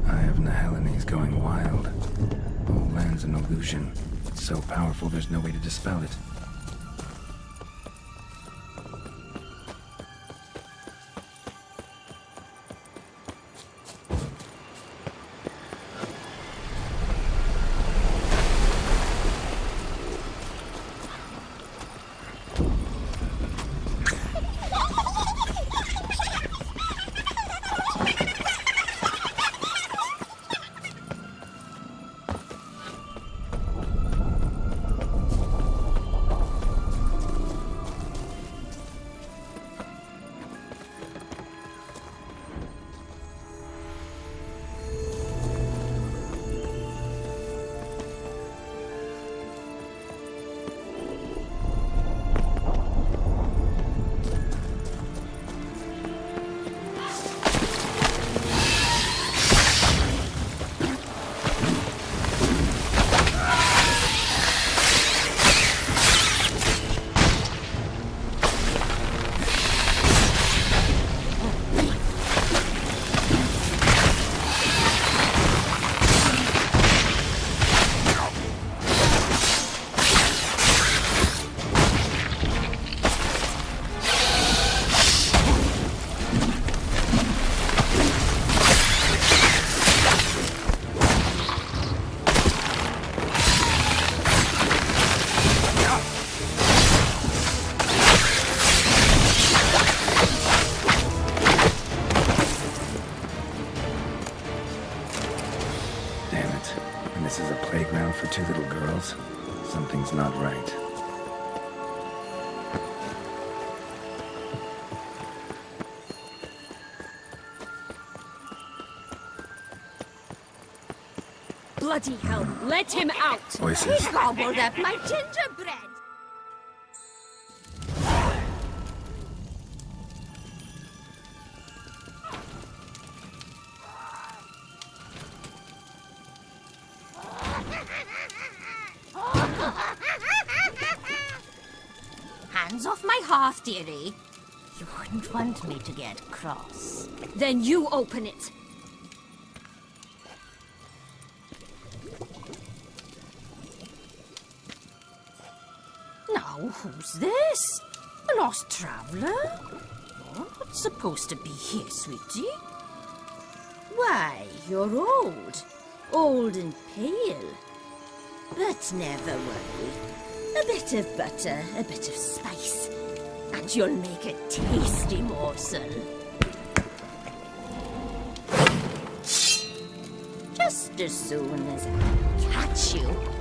Eye of Nehelene going wild. Whole land's an illusion. It's so powerful there's no way to dispel it. For two little girls, something's not right. Bloody hell, let him out! Voices. He gobbled up my gingerbread! Hands off my hearth, dearie. You wouldn't want me to get cross. Then you open it. Now, who's this? A lost traveler? You're not supposed to be here, sweetie. Why, you're old. Old and pale. But never worry. A bit of butter, a bit of spice, and you'll make a tasty morsel. Just as soon as I catch you.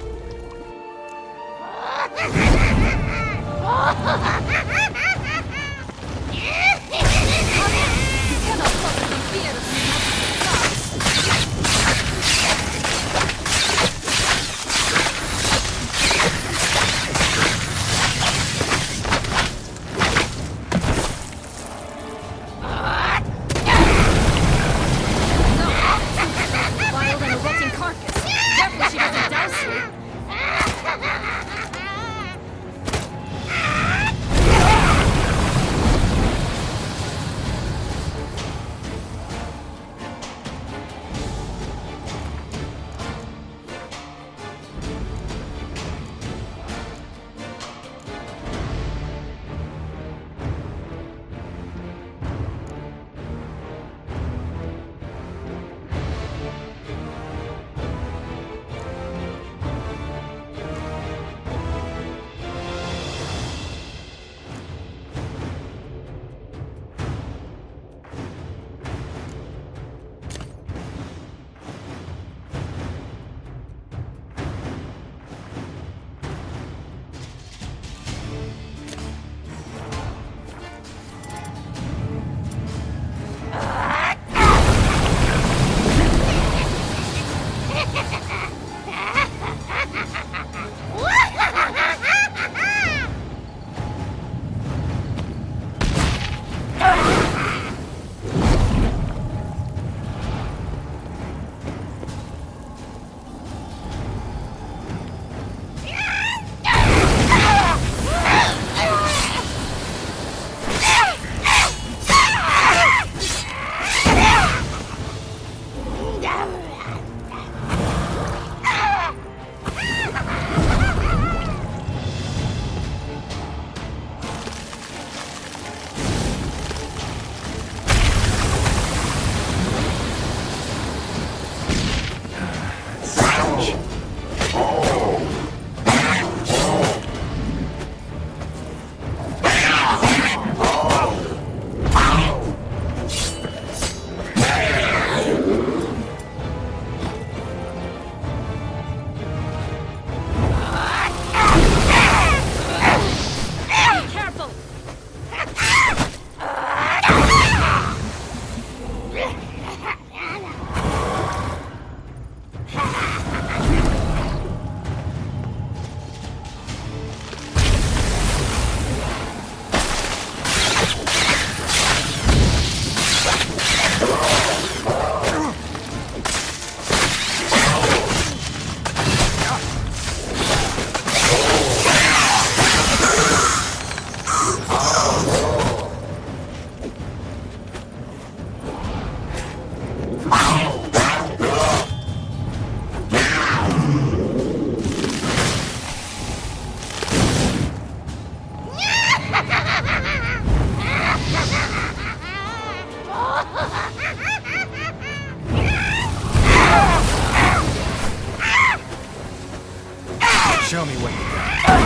Show me what you got.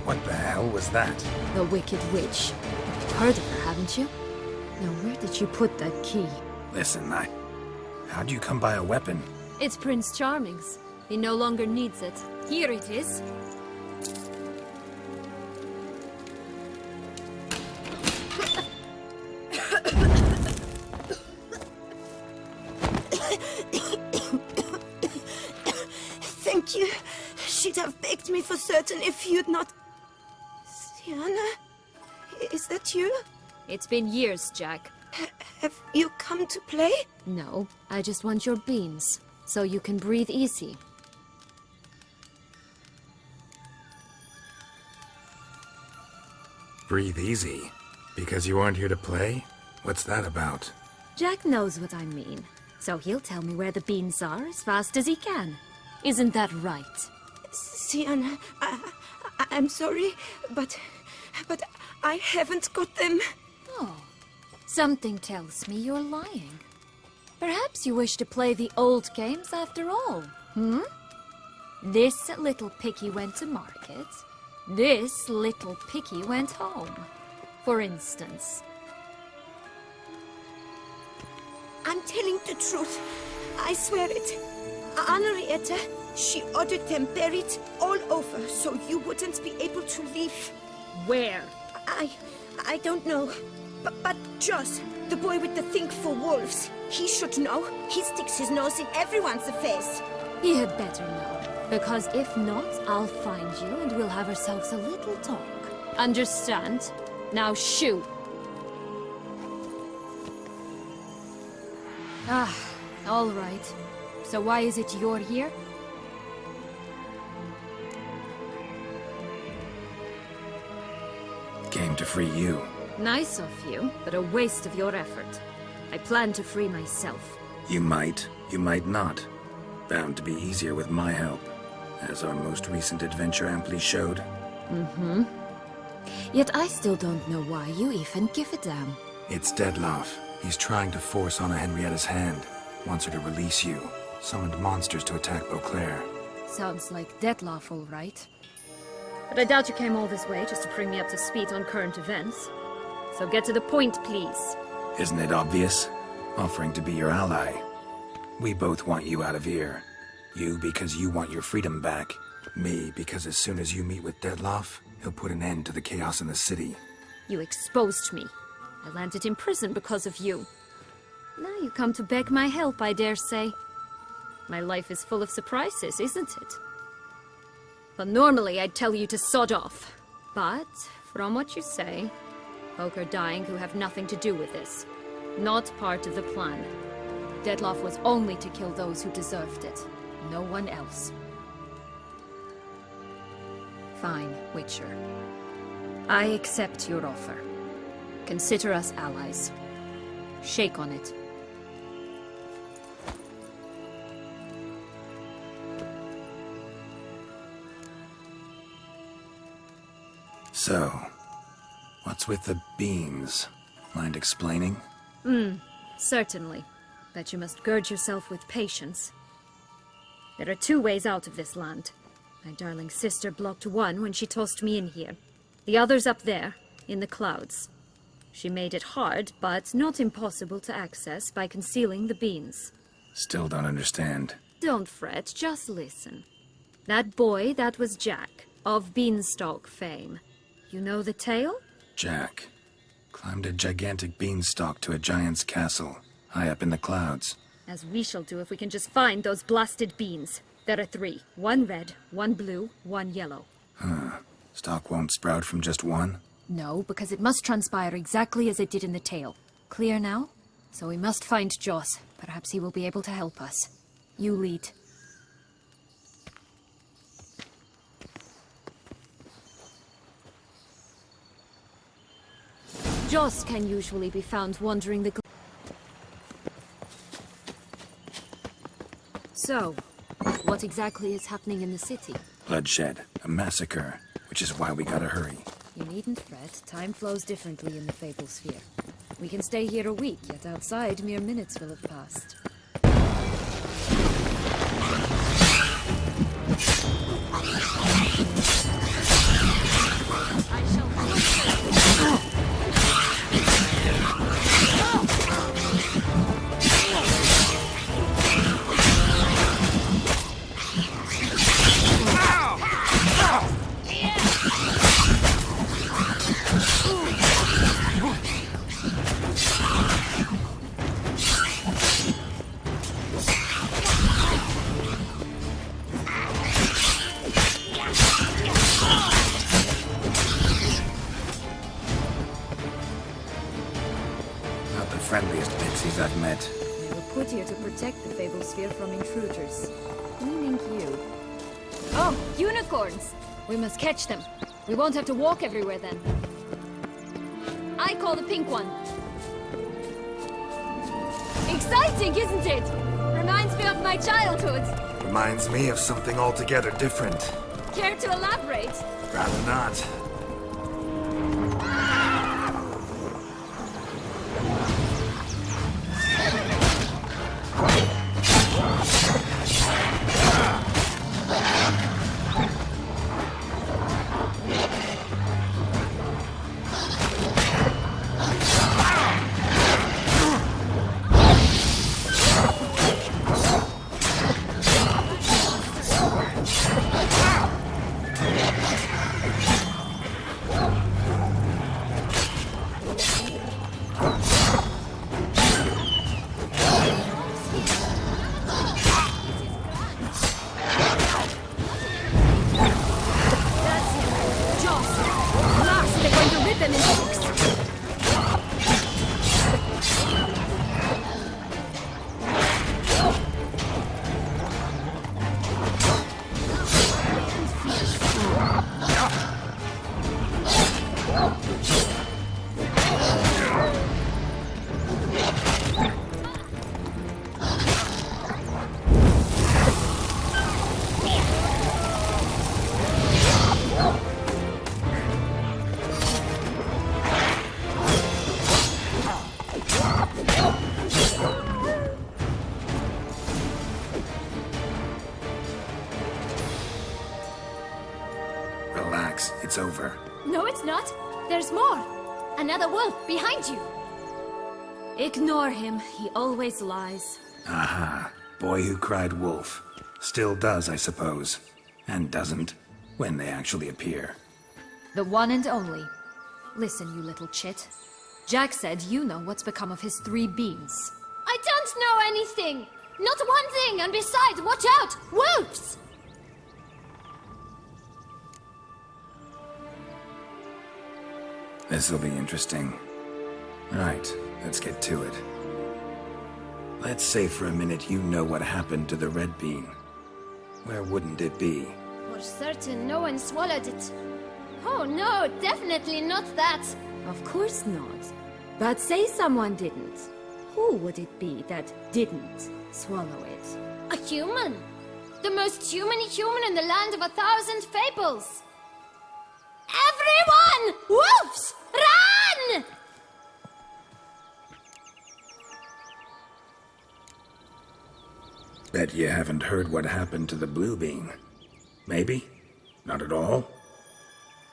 What the hell was that? The Wicked Witch. You've heard of her, haven't you? Now, where did you put that key? Listen, how'd you come by a weapon? It's Prince Charming's. He no longer needs it. Here it is. Thank you. She'd have begged me for certain if you'd not... Sienna? Is that you? It's been years, Jack. Have you come to play? No, I just want your beans, so you can breathe easy. Breathe easy? Because you aren't here to play? What's that about? Jack knows what I mean, so he'll tell me where the beans are as fast as he can. Isn't that right? Sienna, I'm sorry, but I haven't got them. Oh, something tells me you're lying. Perhaps you wish to play the old games after all, hmm? This little piggy went to market. This little piggy went home, for instance. I'm telling the truth. I swear it. Henrietta, she ordered them buried all over so you wouldn't be able to leave. Where? I don't know. But Joss, the boy with the thing for wolves, he should know. He sticks his nose in everyone's affairs. He had better know, because if not, I'll find you and we'll have ourselves a little talk. Understand? Now shoo! Ah, all right. So why is it you're here? Came to free you. Nice of you, but a waste of your effort. I plan to free myself. You might not. Bound to be easier with my help, as our most recent adventure amply showed. Mm-hmm. Yet I still don't know why you even give a damn. It's Dettlaff. He's trying to force Anna Henrietta's hand. Wants her to release you. Summoned monsters to attack Beauclair. Sounds like Dettlaff, all right. But I doubt you came all this way just to bring me up to speed on current events. So get to the point, please. Isn't it obvious? Offering to be your ally. We both want you out of here. You because you want your freedom back. Me because as soon as you meet with Dettlaff, he'll put an end to the chaos in the city. You exposed me. I landed in prison because of you. Now you come to beg my help, I dare say. My life is full of surprises, isn't it? But normally I'd tell you to sod off. But, from what you say, folk are dying who have nothing to do with this. Not part of the plan. Dettlaff was only to kill those who deserved it. No one else. Fine, Witcher. I accept your offer. Consider us allies. Shake on it. So, what's with the beans? Mind explaining? Certainly. But you must gird yourself with patience. There are two ways out of this land. My darling sister blocked one when she tossed me in here. The other's up there, in the clouds. She made it hard, but not impossible to access by concealing the beans. Still don't understand. Don't fret, just listen. That boy, that was Jack, of Beanstalk fame. You know the tale? Jack climbed a gigantic beanstalk to a giant's castle, high up in the clouds. As we shall do if we can just find those blasted beans. There are 3. 1 red, 1 blue, 1 yellow. Stalk won't sprout from just one? No, because it must transpire exactly as it did in the tale. Clear now? So we must find Joss. Perhaps he will be able to help us. You lead. Joss can usually be found wandering the... So, what exactly is happening in the city? Bloodshed, a massacre, which is why we gotta hurry. You needn't fret. Time flows differently in the Fable sphere. We can stay here a week, yet outside mere minutes will have passed. Not the friendliest pixies I've met. They were put here to protect the Fable sphere from intruders. Meaning you. Oh, unicorns! We must catch them. We won't have to walk everywhere then. I call the pink one. Exciting, isn't it? Reminds me of my childhood. Reminds me of something altogether different. Care to elaborate? Rather not. Relax, it's over. No, it's not. There's more. Another wolf behind you. Ignore him. He always lies. Aha. Boy who cried wolf. Still does, I suppose. And doesn't, when they actually appear. The one and only. Listen, you little chit. Jack said you know what's become of his 3 beans. I don't know anything! Not one thing, and besides, watch out! Wolves! This'll be interesting. Right, let's get to it. Let's say for a minute you know what happened to the red bean. Where wouldn't it be? For certain, no one swallowed it. Oh no, definitely not that. Of course not. But say someone didn't. Who would it be that didn't swallow it? A human. The most human-y human in the land of 1,000 fables. Everyone! Wolves! Run! Bet you haven't heard what happened to the blue bean. Maybe? Not at all?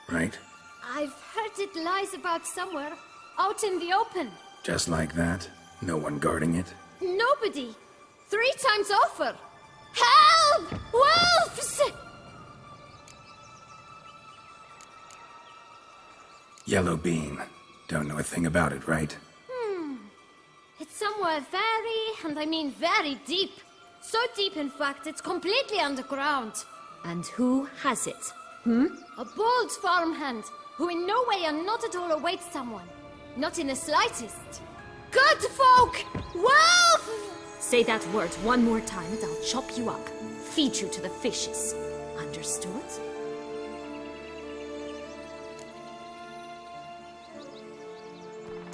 Right? I've heard it lies about somewhere, out in the open. Just like that? No one guarding it? Nobody. 3 times over. Help! Wolves! Yellow bean. Don't know a thing about it, right? It's somewhere very, and I mean very deep. So deep, in fact, it's completely underground. And who has it? A bold farmhand, who in no way and not at all awaits someone. Not in the slightest. Good folk! Wolf! Say that word one more time and I'll chop you up. Feed you to the fishes. Understood?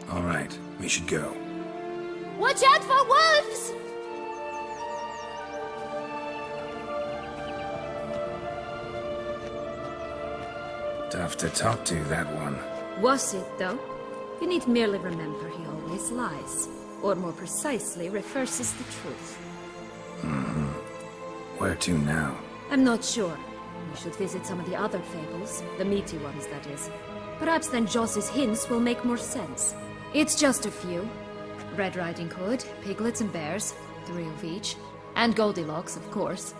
All right, we should go. Watch out for wolves! Tough to talk to, that one. Was it, though? You need merely remember he always lies. Or more precisely, reverses the truth. Where to now? I'm not sure. We should visit some of the other fables. The meaty ones, that is. Perhaps then Joss's hints will make more sense. It's just a few. Red Riding Hood, piglets and bears, 3 of each. And Goldilocks, of course.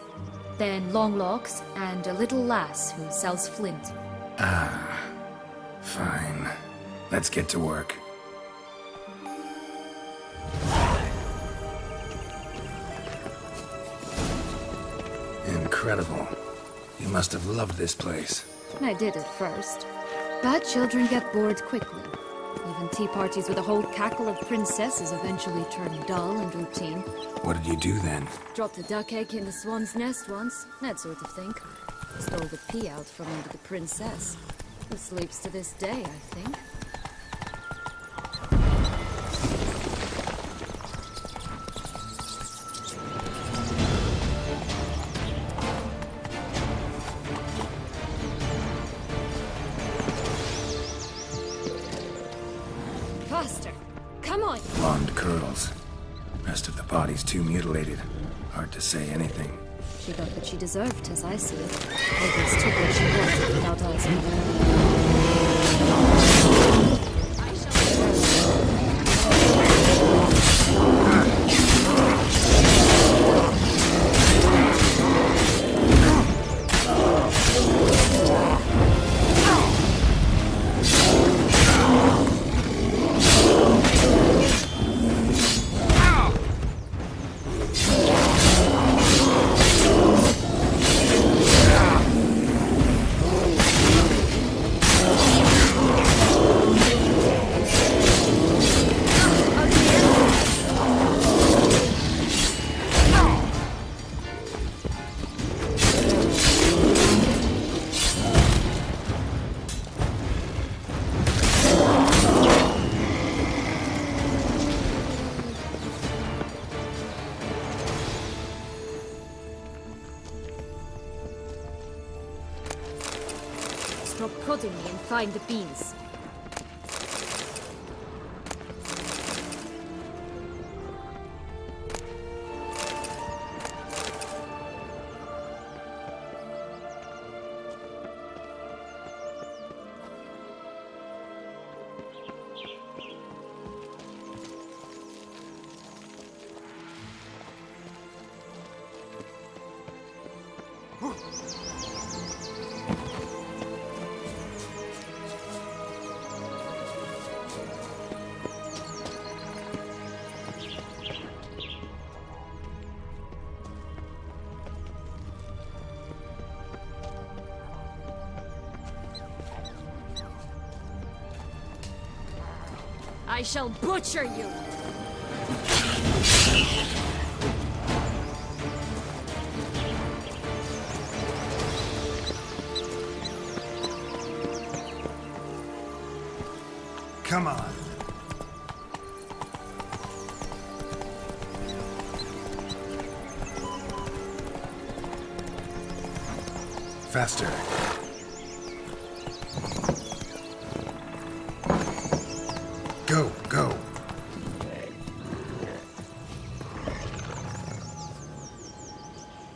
Then Longlocks, and a little lass who sells flint. Fine. Let's get to work. Incredible. You must have loved this place. I did at first. But children get bored quickly. Even tea parties with a whole cackle of princesses eventually turn dull and routine. What did you do then? Dropped a duck egg in the swan's nest once, that sort of thing. Stole the pea out from under the princess, who sleeps to this day, I think. Faster! Come on! Blonde curls. Rest of the body's too mutilated. Hard to say anything. She got what she deserved, as I see it. Others took what she wanted without asking. Stop prodding me and find the beans. I shall butcher you! Come on. Faster. Go, go.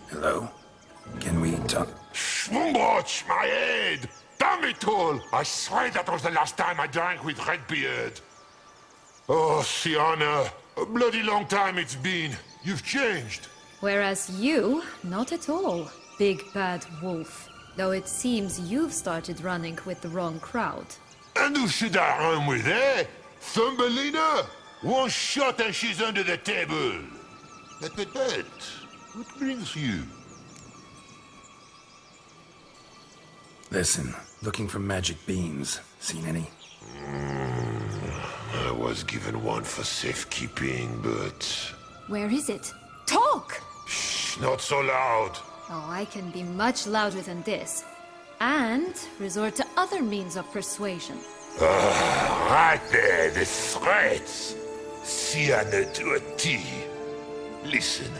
Hello? Can we talk? Schwungwatch, my head! Damn it all! I swear that was the last time I drank with Redbeard. Oh, Sienna, a bloody long time it's been. You've changed. Whereas you, not at all, big bad wolf. Though it seems you've started running with the wrong crowd. And who should I run with, eh? Thumbelina? One shot and she's under the table. But, what brings you? Listen, looking for magic beans. Seen any? I was given one for safekeeping, but... Where is it? Talk! Shh, not so loud. Oh, I can be much louder than this. And resort to other means of persuasion. Right there, the threats. Sienna to a T. Listen,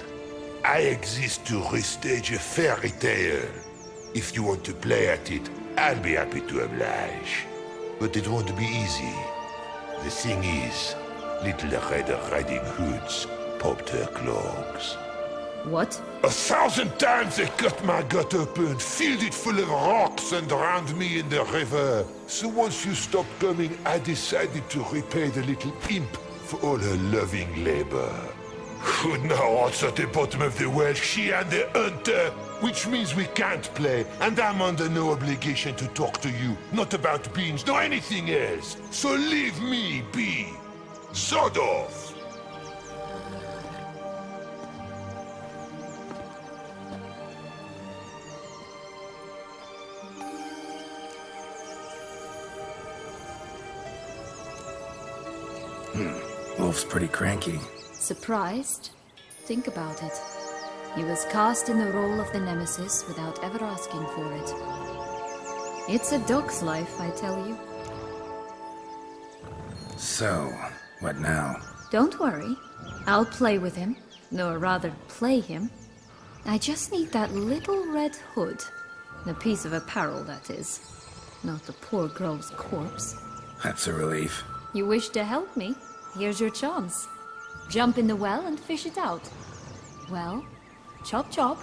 I exist to restage a fairy tale. If you want to play at it, I'll be happy to oblige. But it won't be easy. The thing is, little Red Riding Hoods popped her clogs. What? 1,000 times they cut my gut open, filled it full of rocks and drowned me in the river. So once you stopped coming, I decided to repay the little imp for all her loving labor. Who now what's at the bottom of the well, she and the hunter, which means we can't play, and I'm under no obligation to talk to you, not about beans, nor anything else. So leave me be. Zodov! Wolf's pretty cranky. Surprised? Think about it. He was cast in the role of the Nemesis without ever asking for it. It's a dog's life, I tell you. So, what now? Don't worry. I'll play with him. Or rather, play him. I just need that little red hood. The piece of apparel, that is. Not the poor girl's corpse. That's a relief. You wish to help me? Here's your chance. Jump in the well and fish it out. Well, chop chop.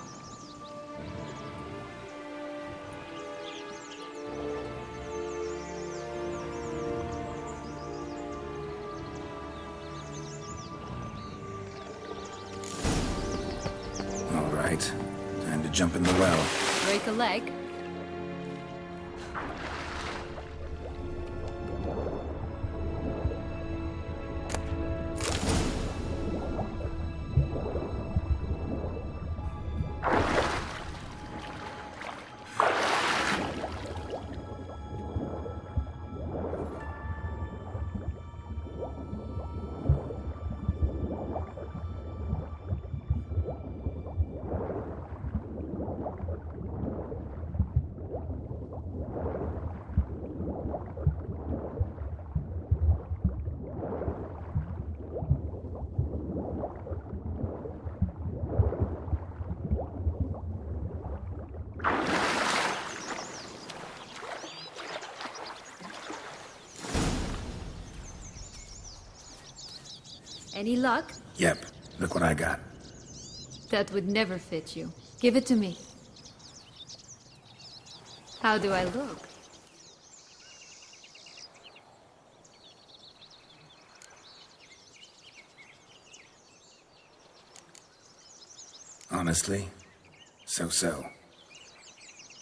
All right. Time to jump in the well. Break a leg. Any luck? Yep. Look what I got. That would never fit you. Give it to me. How do I look? Honestly, so-so.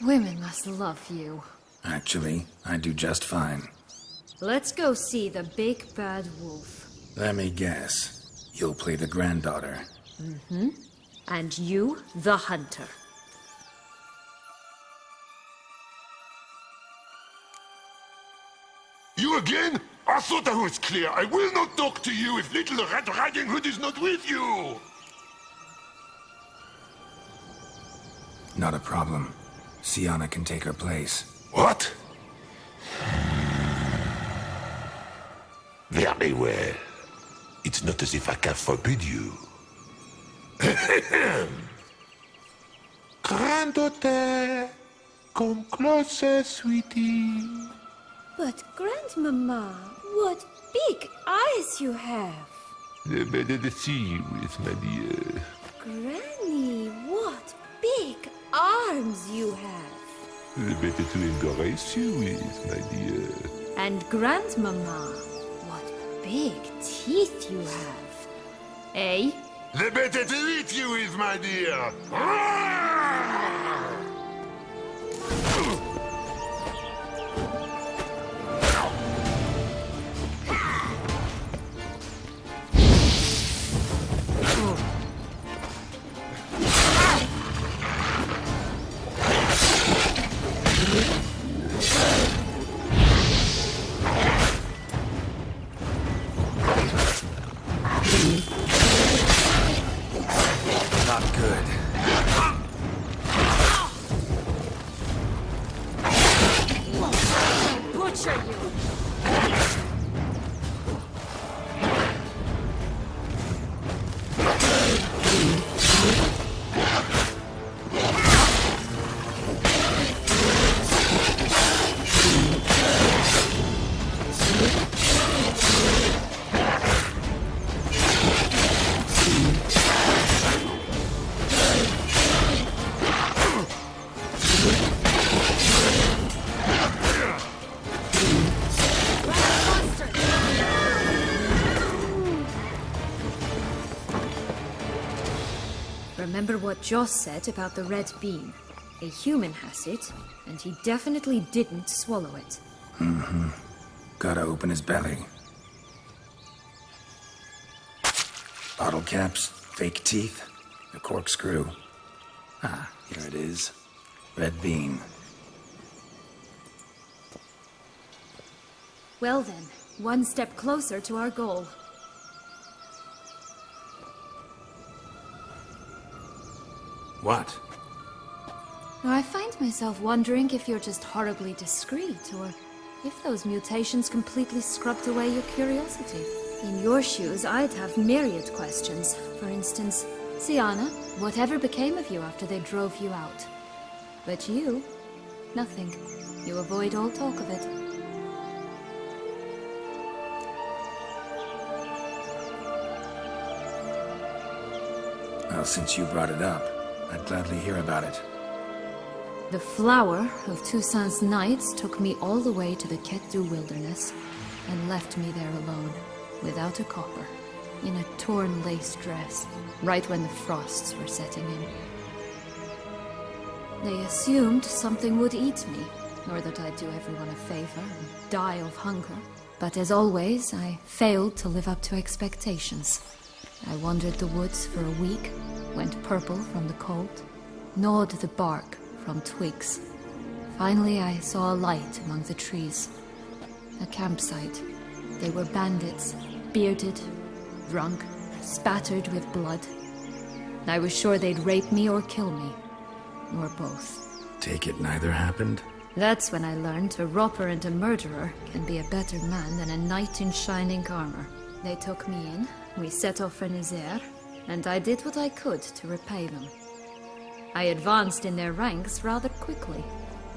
Women must love you. Actually, I do just fine. Let's go see the big bad wolf. Let me guess. You'll play the granddaughter. Mm-hmm. And you, the hunter. You again? I thought I was clear. I will not talk to you if little Red Riding Hood is not with you! Not a problem. Sienna can take her place. What? Very well. It's not as if I can forbid you. Granddaughter, come closer, sweetie. But, Grandmama, what big eyes you have! The better to see you with, my dear. Granny, what big arms you have! The better to embrace you with, my dear. And Grandmama, what big teeth you have. Eh? The better to eat you with, my dear. remember what Joss said about the red bean. A human has it, and he definitely didn't swallow it. Gotta open his belly. Bottle caps, fake teeth, a corkscrew. Ah, here it is. Red bean. Well then, one step closer to our goal. What? I find myself wondering if you're just horribly discreet, or if those mutations completely scrubbed away your curiosity. In your shoes, I'd have myriad questions. For instance, Sienna, whatever became of you after they drove you out? But you, nothing. You avoid all talk of it. Well, since you brought it up, I'd gladly hear about it. The flower of Toussaint's Knights took me all the way to the Ketdu wilderness and left me there alone, without a copper, in a torn lace dress, right when the frosts were setting in. They assumed something would eat me, or that I'd do everyone a favor and die of hunger. But as always, I failed to live up to expectations. I wandered the woods for a week, went purple from the cold, gnawed the bark from twigs. Finally, I saw a light among the trees. A campsite. They were bandits, bearded, drunk, spattered with blood. I was sure they'd rape me or kill me, or both. Take it neither happened? That's when I learned a robber and a murderer can be a better man than a knight in shining armor. They took me in, we set off for Nizer, and I did what I could to repay them. I advanced in their ranks rather quickly.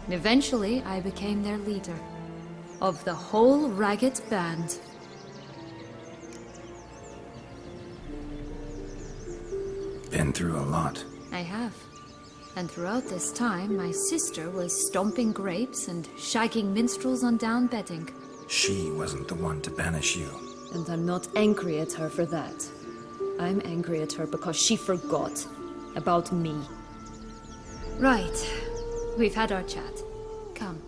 Eventually, I became their leader. Of the whole ragged band. Been through a lot. I have. And throughout this time, my sister was stomping grapes and shagging minstrels on down bedding. She wasn't the one to banish you. And I'm not angry at her for that. I'm angry at her because she forgot about me. Right. We've had our chat. Come.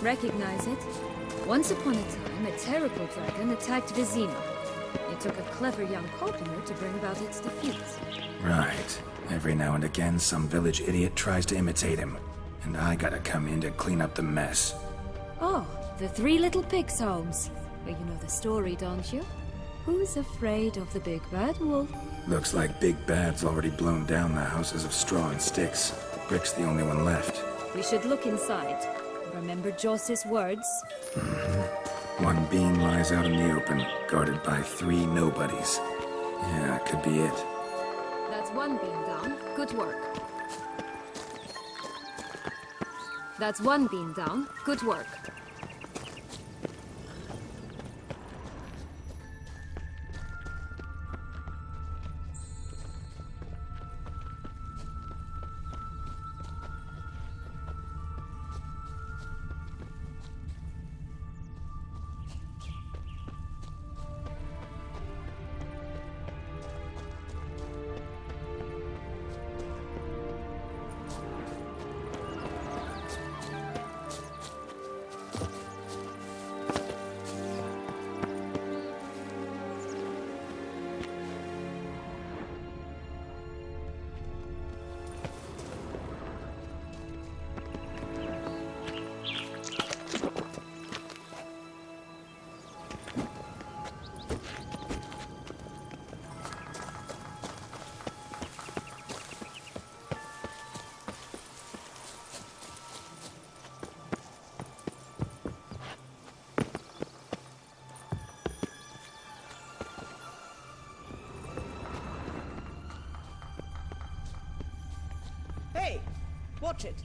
Recognize it? Once upon a time, a terrible dragon attacked Vizima. It took a clever young carpenter to bring about its defeat. Right. Every now and again, some village idiot tries to imitate him. And I gotta come in to clean up the mess. Oh, the Three Little Pigs' homes. Well, you know the story, don't you? Who's afraid of the big bad wolf? Looks like Big Bad's already blown down the houses of straw and sticks. Brick's the only one left. We should look inside. Remember Joss's words? One being lies out in the open, guarded by 3 nobodies. Yeah, could be it. That's one beam down. Good work. That's one beam down. Good work. touch it.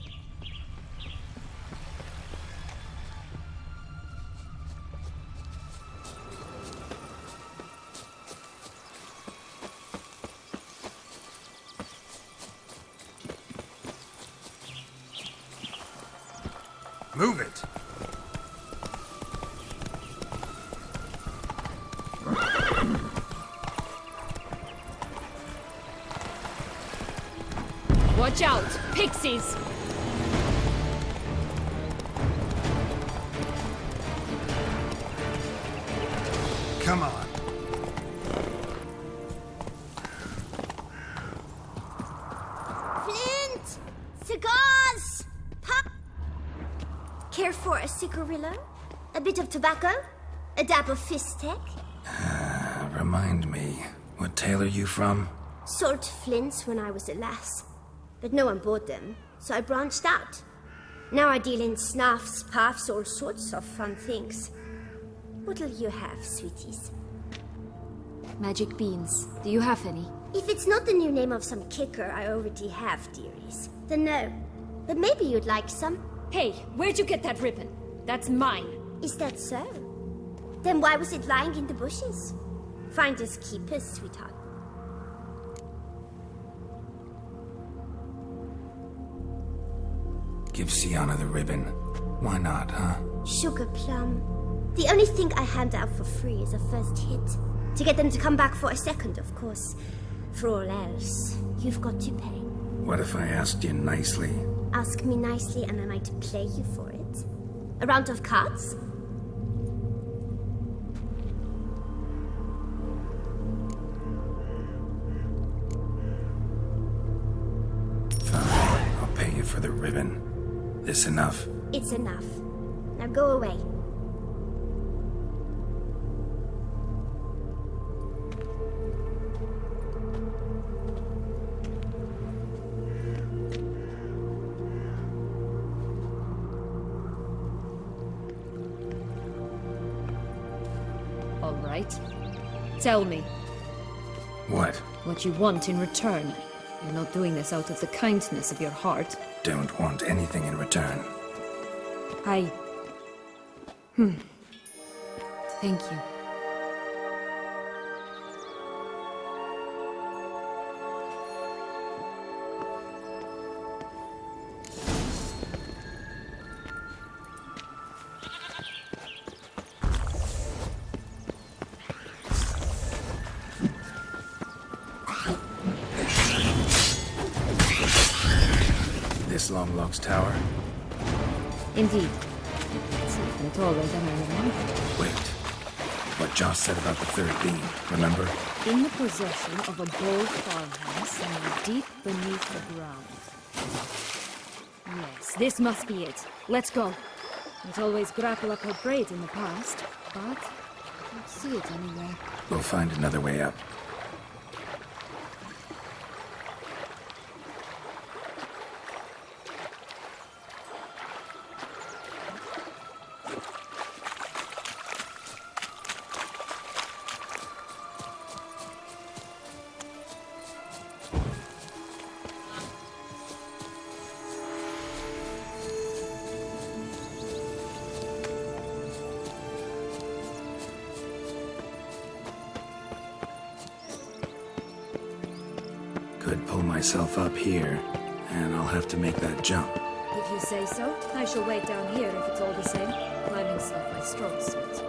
Move it! Watch out! Pixies! Come on. Flint! Cigars! Pop! Care for a cigarillo? A bit of tobacco? A dab of fistek? Remind me, what tale are you from? Sold flints when I was a lass. But no one bought them, so I branched out. Now I deal in snuffs, puffs, all sorts of fun things. What'll you have, sweeties? Magic beans. Do you have any? If it's not the new name of some kicker I already have, dearies, then no. But maybe you'd like some. Hey, where'd you get that ribbon? That's mine. Is that so? Then why was it lying in the bushes? Finders keepers, sweetheart. Give Sienna the ribbon. Why not, huh? Sugar plum. The only thing I hand out for free is a first hit. To get them to come back for a second, of course. For all else, you've got to pay. What if I asked you nicely? Ask me nicely and I might play you for it. A round of cards? Fine, I'll pay you for the ribbon. This enough? It's enough. Now go away. All right. Tell me What? what you want in return. You're not doing this out of the kindness of your heart. Don't want anything in return. Thank you. This Longlock's tower? Indeed. It's even taller than I remember. Wait. What Joss said about the third beam, remember? In the possession of a bold farmhouse somewhere deep beneath the ground. Yes, this must be it. Let's go. I'd always grapple up her braid in the past, but I don't see it anywhere. We'll find another way up. Could pull myself up here, and I'll have to make that jump. If you say so, I shall wait down here if it's all the same. Climbing's not my strong suit.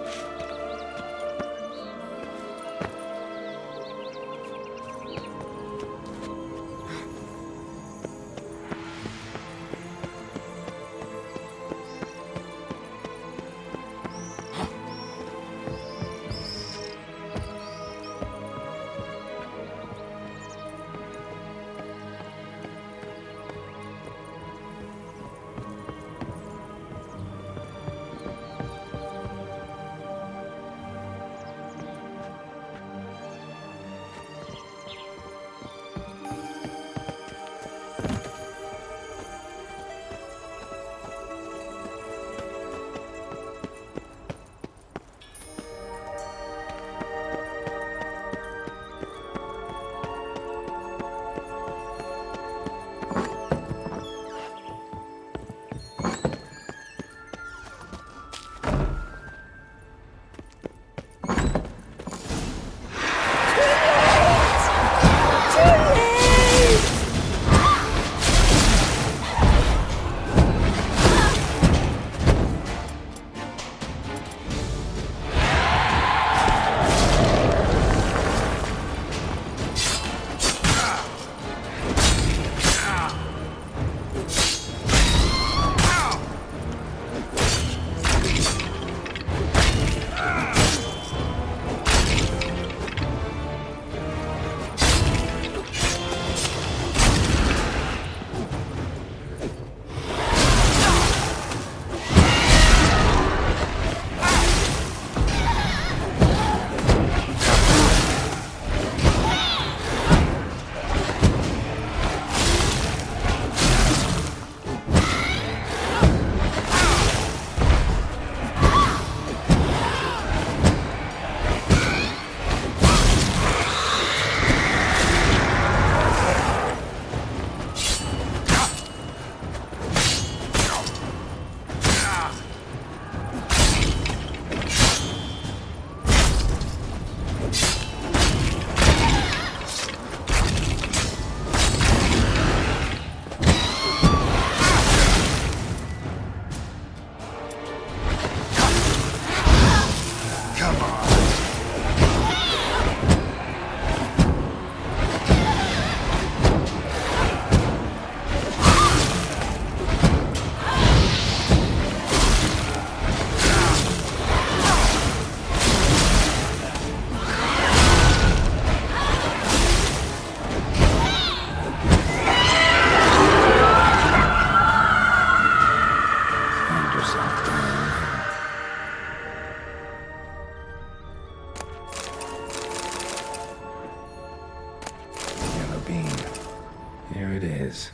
is.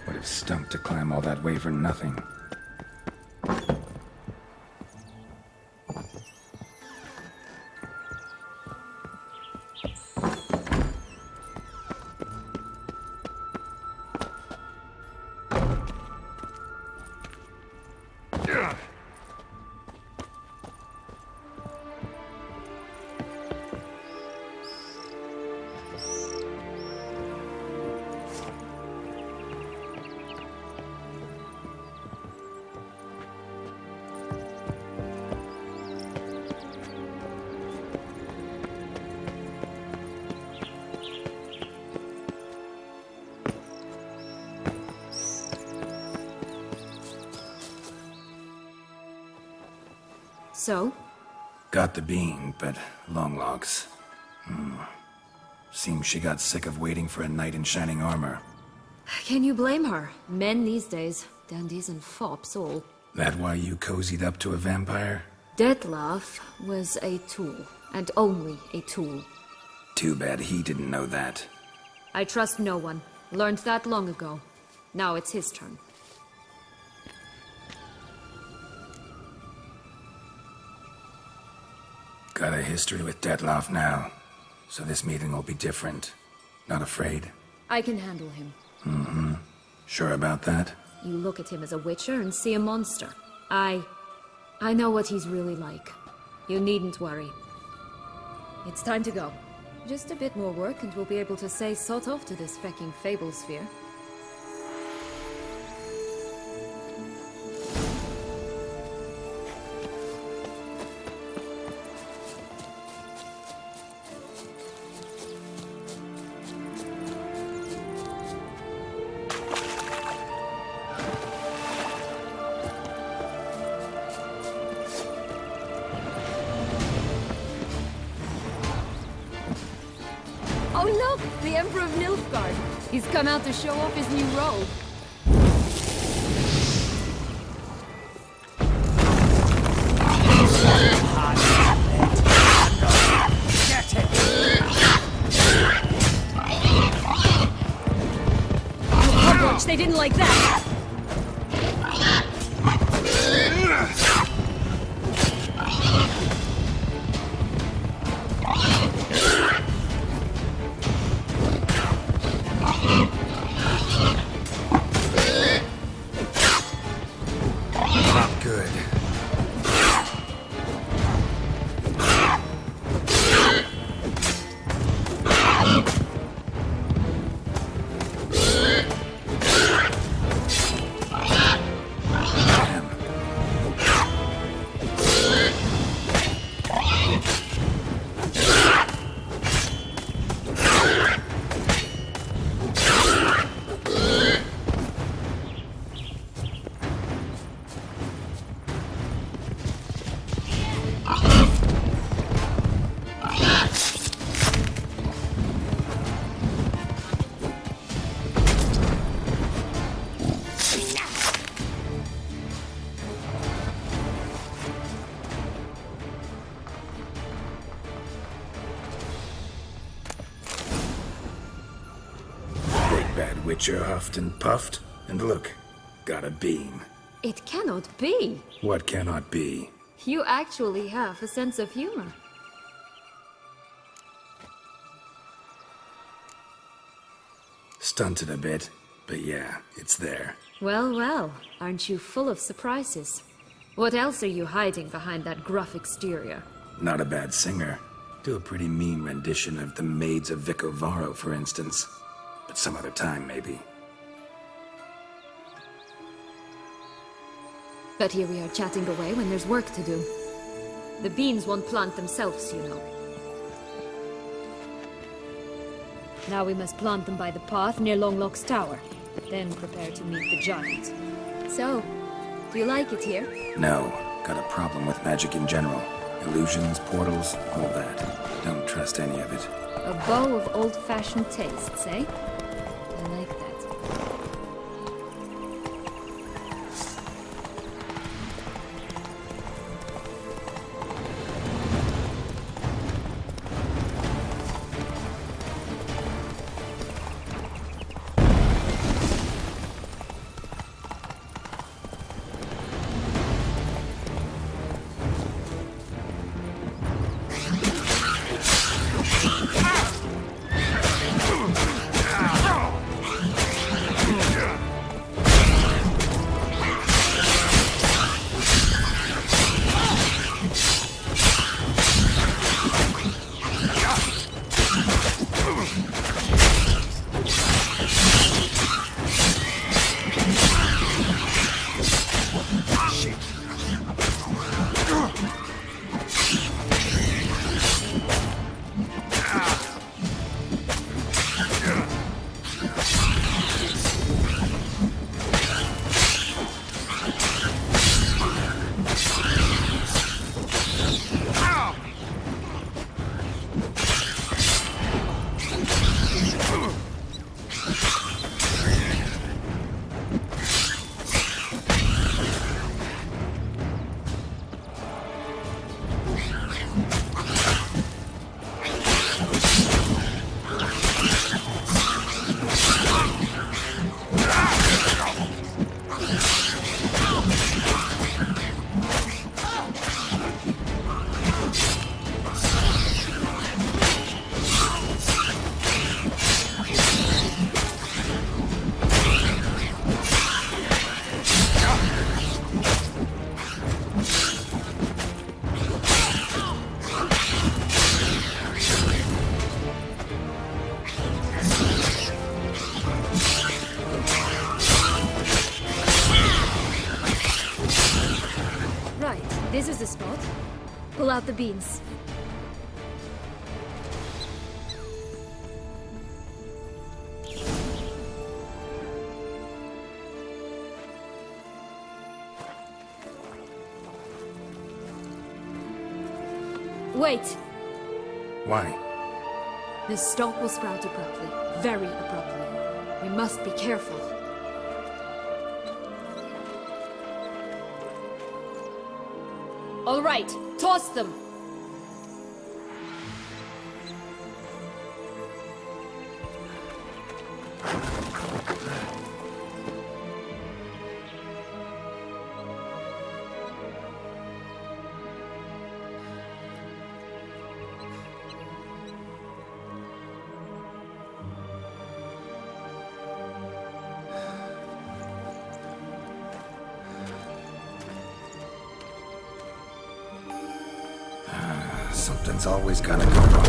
Would have stunk to climb all that way for nothing. So? Got the bean, but long logs. Seems she got sick of waiting for a knight in shining armor. Can you blame her? Men these days, dandies and fops all. That why you cozied up to a vampire? Dettlaff was a tool, and only a tool. Too bad he didn't know that. I trust no one. Learned that long ago. Now it's his turn. Got a history with Dettlaff now, so this meeting will be different. Not afraid? I can handle him. Sure about that? You look at him as a witcher and see a monster. I know what he's really like. You needn't worry. It's time to go. Just a bit more work and we'll be able to say sort off to this fecking Fable sphere. Oh look! The Emperor of Nilfgaard! He's come out to show off his new robe. Hogwatch, they didn't like that! Not good. Bad witcher huffed and puffed, and look, got a bean. It cannot be! What cannot be? You actually have a sense of humor. Stunted a bit, but yeah, it's there. Well, well, aren't you full of surprises? What else are you hiding behind that gruff exterior? Not a bad singer. Do a pretty mean rendition of the Maids of Vicovaro, for instance. But some other time, maybe. But here we are chatting away when there's work to do. The beans won't plant themselves, you know. Now we must plant them by the path near Longlock's tower. Then prepare to meet the giant. So, do you like it here? No, got a problem with magic in general. Illusions, portals, all that. Don't trust any of it. A bow of old-fashioned tastes, eh? I like that. pull out the beans. Wait! Why? This stalk will sprout abruptly. Very abruptly. We must be careful. All right, toss them! Something's always gotta go wrong.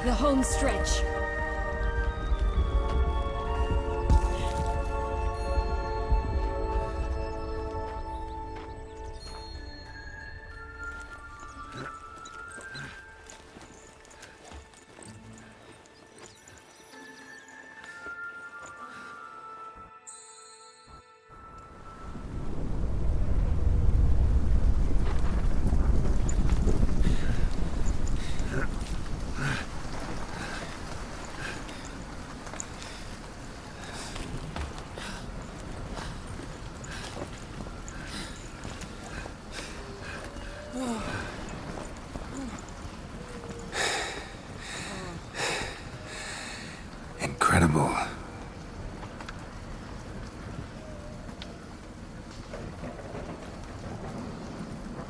The home stretch. Incredible.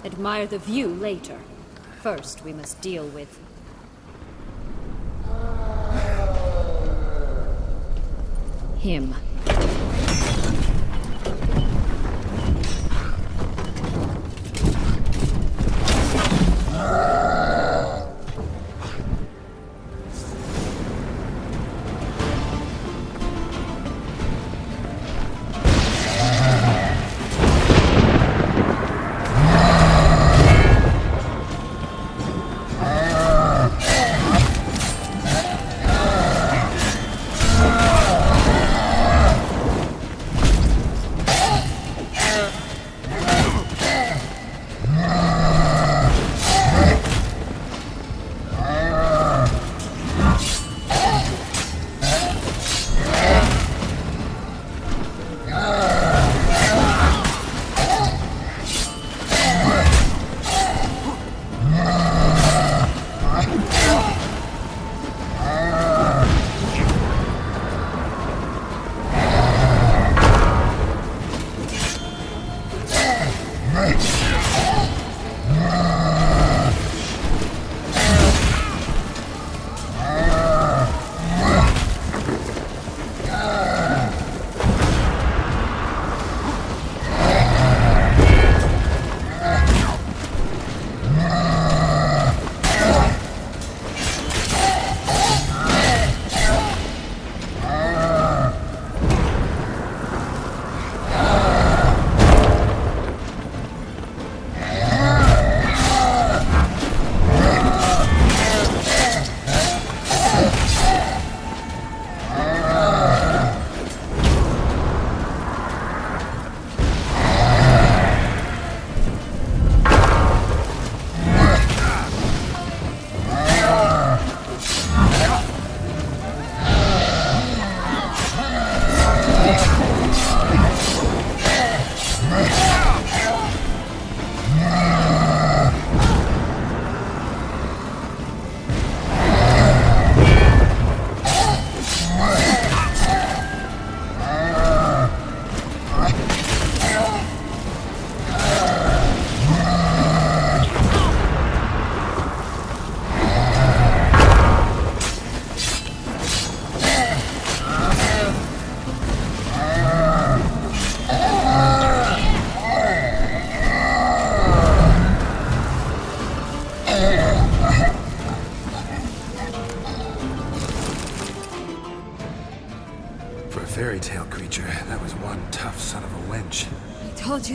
Admire the view later. First, we must deal with... him.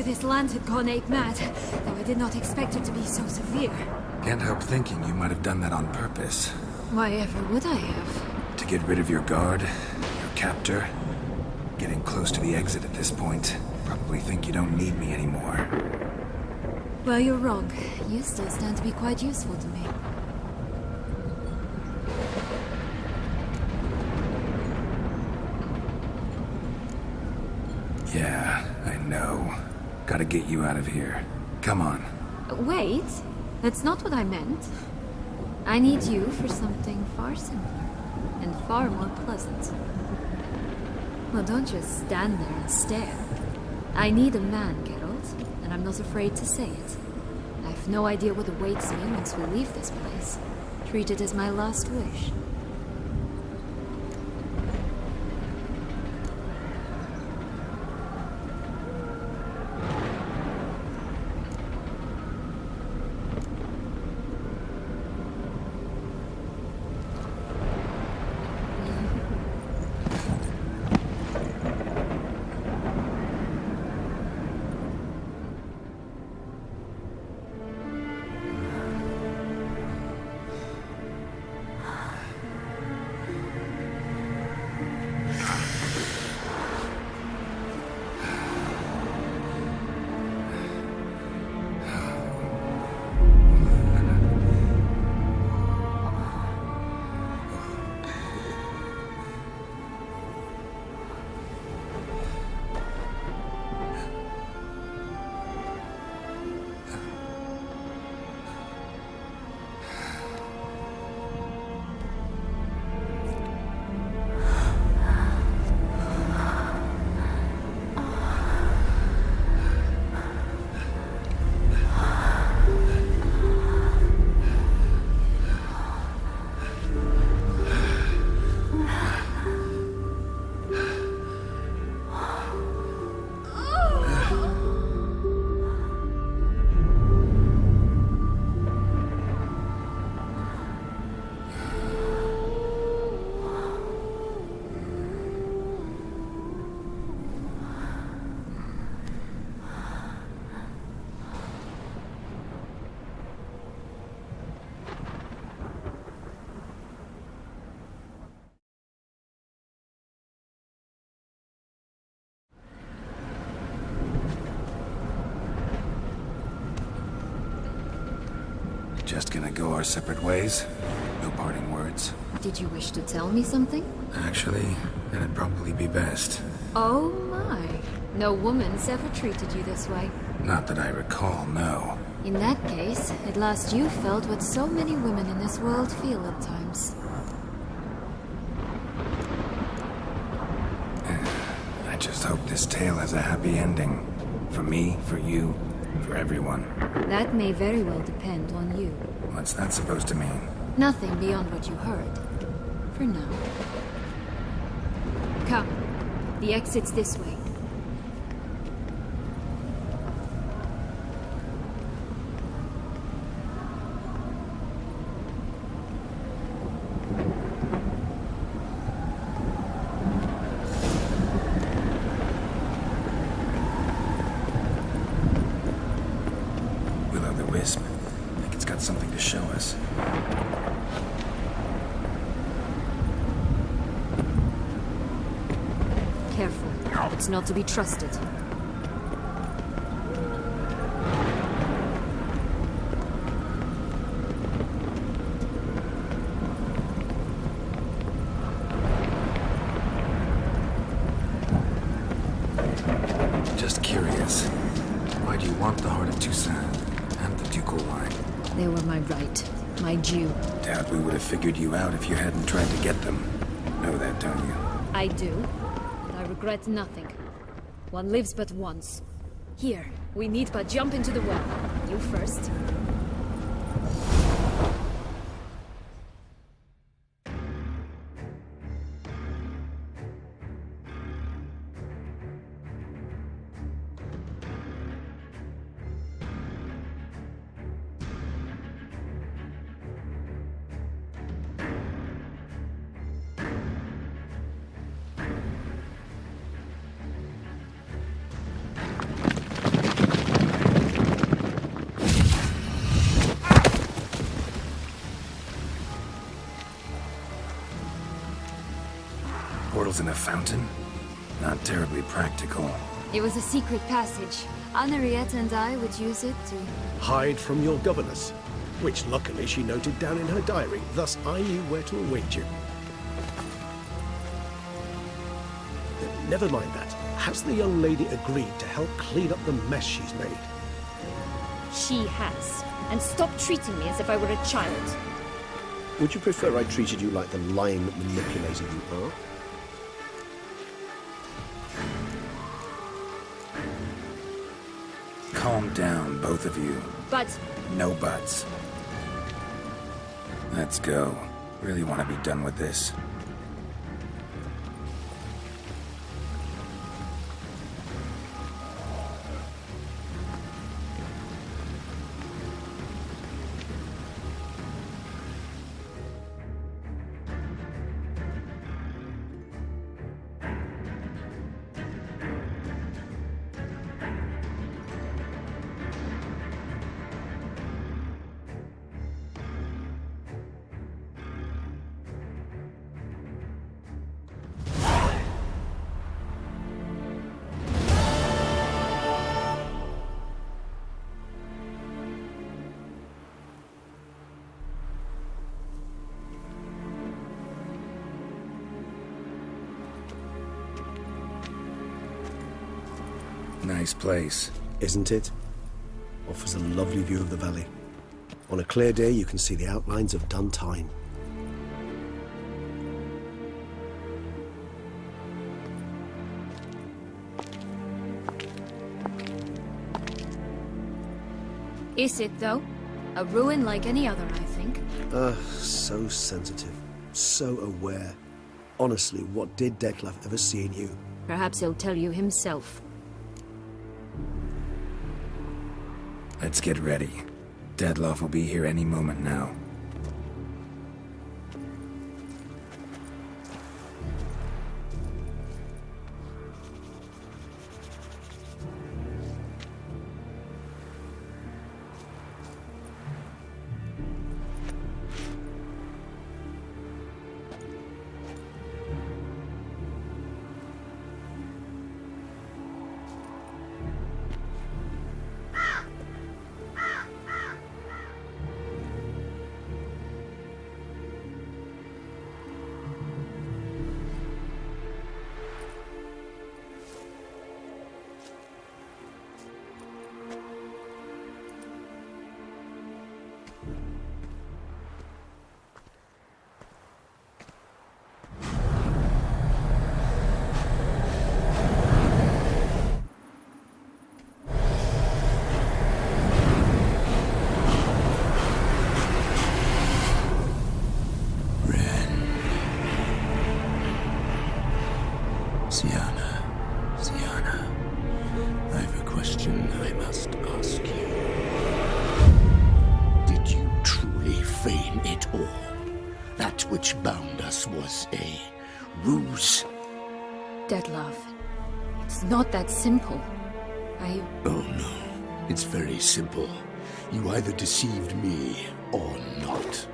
to this land had gone ape mad, though I did not expect it to be so severe. Can't help thinking you might have done that on purpose. Why ever would I have? To get rid of your guard, your captor. Getting close to the exit at this point. Probably think you don't need me anymore. Well, you're wrong. You still stand to be quite useful to me. Yeah, I know. Gotta get you out of here. Come on. Wait, that's not what I meant. I need you for something far simpler and far more pleasant. Well, don't just stand there and stare. I need a man, Geralt, and I'm not afraid to say it. I've no idea what awaits me once we leave this place. Treat it as my last wish. Just gonna go our separate ways? No parting words? Did you wish to tell me something? Actually, that'd probably be best. Oh my. No woman's ever treated you this way. Not that I recall, no. In that case, at last you felt what so many women in this world feel at times. I just hope this tale has a happy ending. For me, for you, for everyone. That may very well depend on you. What's that supposed to mean? Nothing beyond what you heard. For now. Come. The exit's this way. Will-o'-the-wisp. I think it's got something to show us. Careful. It's not to be trusted. Just curious. Why do you want the Heart of Toussaint and the ducal wine? They were my right. My due. Doubt we would have figured you out if you hadn't tried to get them. Know that, don't you? I do. But I regret nothing. One lives but once. Here, we need but jump into the well. You first. bottles in a fountain? Not terribly practical. It was a secret passage. Henriette and I would use it to... Hide from your governess, which luckily she noted down in her diary, thus I knew where to await you. Never mind that. Has the young lady agreed to help clean up the mess she's made? She has. And stop treating me as if I were a child. Would you prefer I treated you like the lying manipulator you are? Calm down, both of you. But... No buts. Let's go. Really want to be done with this. Nice place. Isn't it? Offers a lovely view of the valley. On a clear day, you can see the outlines of Duntine. Is it, though? A ruin like any other, I think. So sensitive. So aware. Honestly, what did Detlef ever see in you? Perhaps he'll tell you himself. Let's get ready. Detlef will be here any moment now. Sienna, I've a question I must ask you. Did you truly feign it all? That which bound us was a ruse? Detlef, it's not that simple. Oh no, it's very simple. You either deceived me or not.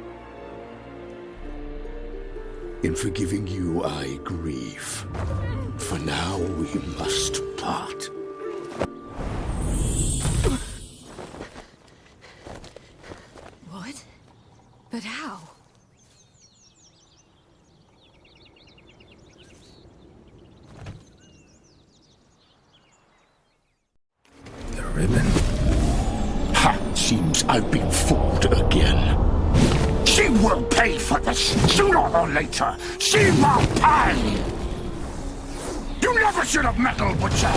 In forgiving you, I grieve. For now, we must part. What? But how? The ribbon? Ha! Seems I've been fooled again. She will pay for this, sooner or later. She will pay! You never should have meddled, Butcher!